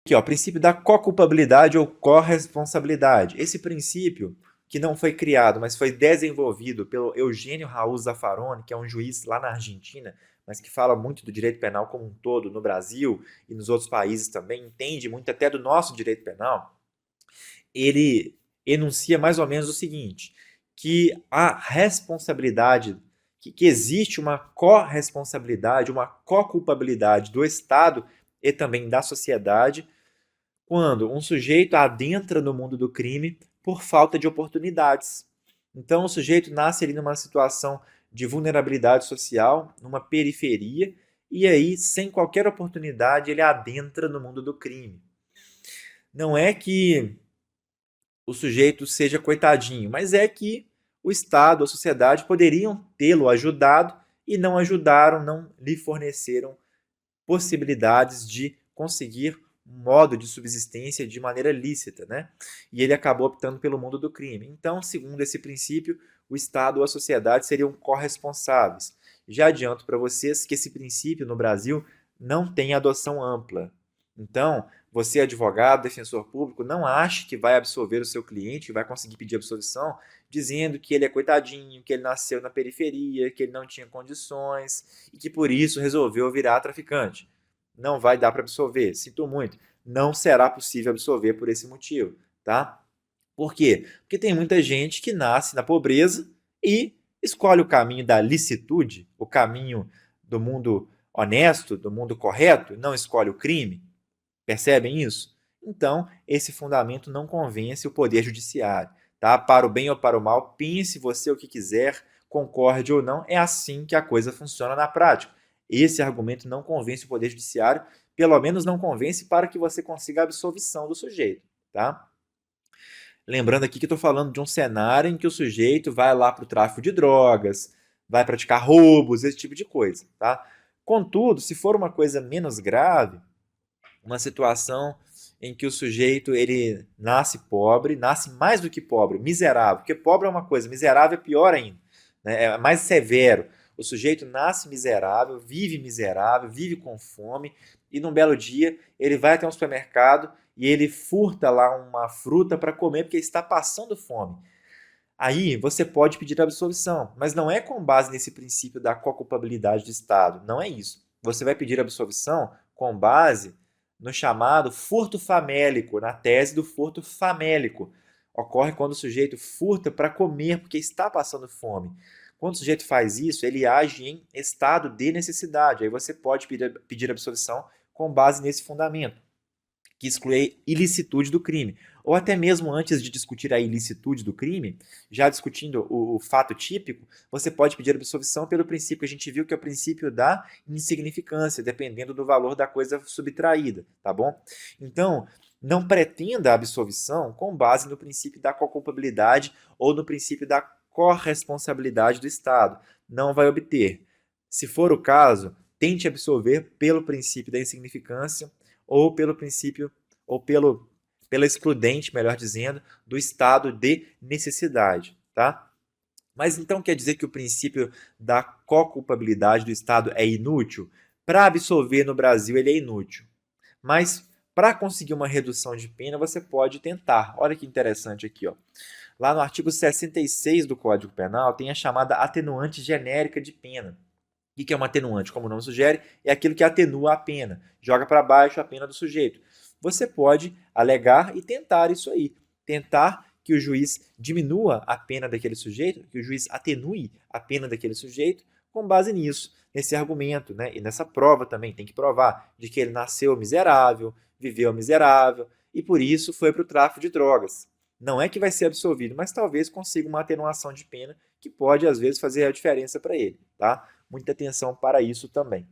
Aqui, ó, princípio da co-culpabilidade ou corresponsabilidade. Esse princípio, que não foi criado, mas foi desenvolvido pelo Eugênio Raul Zaffaroni, que é um juiz lá na Argentina, mas que fala muito do direito penal como um todo no Brasil e nos outros países também, entende muito até do nosso direito penal. Ele enuncia mais ou menos o seguinte, que a responsabilidade, que existe uma corresponsabilidade, uma co-culpabilidade do Estado e também da sociedade quando um sujeito adentra no mundo do crime por falta de oportunidades. Então, o sujeito nasce ali numa situação de vulnerabilidade social, numa periferia, e aí, sem qualquer oportunidade, ele adentra no mundo do crime. Não é que o sujeito seja coitadinho, mas é que o Estado, a sociedade poderiam tê-lo ajudado e não ajudaram, não lhe forneceram possibilidades de conseguir um modo de subsistência de maneira lícita, né? E ele acabou optando pelo mundo do crime. Então, segundo esse princípio, o Estado ou a sociedade seriam corresponsáveis. Já adianto para vocês que esse princípio no Brasil não tem adoção ampla. Então, você, advogado, defensor público, não ache que vai absolver o seu cliente, que vai conseguir pedir absolvição, dizendo que ele é coitadinho, que ele nasceu na periferia, que ele não tinha condições e que por isso resolveu virar traficante. Não vai dar para absolver, sinto muito. Não será possível absolver por esse motivo, tá? Por quê? Porque tem muita gente que nasce na pobreza e escolhe o caminho da licitude, o caminho do mundo honesto, do mundo correto, não escolhe o crime. Percebem isso? Então, esse fundamento não convence o Poder Judiciário. Tá? Para o bem ou para o mal, pense você o que quiser, concorde ou não, é assim que a coisa funciona na prática. Esse argumento não convence o Poder Judiciário, pelo menos não convence para que você consiga a absolvição do sujeito. Tá? Lembrando aqui que estou falando de um cenário em que o sujeito vai lá para o tráfico de drogas, vai praticar roubos, esse tipo de coisa. Tá? Contudo, se for uma coisa menos grave, uma situação em que o sujeito ele nasce pobre, nasce mais do que pobre, miserável, porque pobre é uma coisa, miserável é pior ainda, né? É mais severo. O sujeito nasce miserável, vive com fome, e num belo dia ele vai até um supermercado e ele furta lá uma fruta para comer porque está passando fome. Aí você pode pedir absolvição, mas não é com base nesse princípio da co-culpabilidade do Estado, não é isso. Você vai pedir absolvição com base no chamado furto famélico, na tese do furto famélico. Ocorre quando o sujeito furta para comer porque está passando fome. Quando o sujeito faz isso, ele age em estado de necessidade. Aí você pode pedir absolvição com base nesse fundamento, que exclui a ilicitude do crime. Ou até mesmo antes de discutir a ilicitude do crime, já discutindo o fato típico, você pode pedir absolvição pelo princípio que a gente viu, que é o princípio da insignificância, dependendo do valor da coisa subtraída, tá bom? Então, não pretenda a absolvição com base no princípio da co-culpabilidade ou no princípio da corresponsabilidade do Estado. Não vai obter. Se for o caso, tente absolver pelo princípio da insignificância ou pelo princípio, ou pela excludente, melhor dizendo, do estado de necessidade, tá? Mas então quer dizer que o princípio da co-culpabilidade do Estado é inútil? Para absolver no Brasil ele é inútil. Mas para conseguir uma redução de pena você pode tentar. Olha que interessante aqui, ó. Lá no artigo 66 do Código Penal tem a chamada atenuante genérica de pena. O que é uma atenuante? Como o nome sugere, é aquilo que atenua a pena, joga para baixo a pena do sujeito. Você pode alegar e tentar isso aí. Tentar que o juiz diminua a pena daquele sujeito, que o juiz atenue a pena daquele sujeito, com base nisso, nesse argumento, né? E nessa prova também, tem que provar de que ele nasceu miserável, viveu miserável, e por isso foi para o tráfico de drogas. Não é que vai ser absolvido, mas talvez consiga uma atenuação de pena que pode, às vezes, fazer a diferença para ele, tá? Muita atenção para isso também.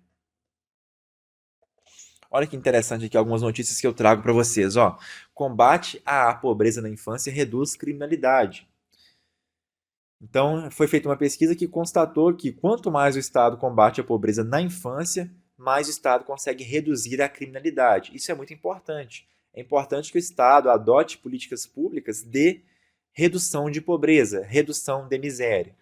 Olha que interessante aqui algumas notícias que eu trago para vocês. Ó. Combate à pobreza na infância reduz criminalidade. Então, foi feita uma pesquisa que constatou que quanto mais o Estado combate a pobreza na infância, mais o Estado consegue reduzir a criminalidade. Isso é muito importante. É importante que o Estado adote políticas públicas de redução de pobreza, redução de miséria.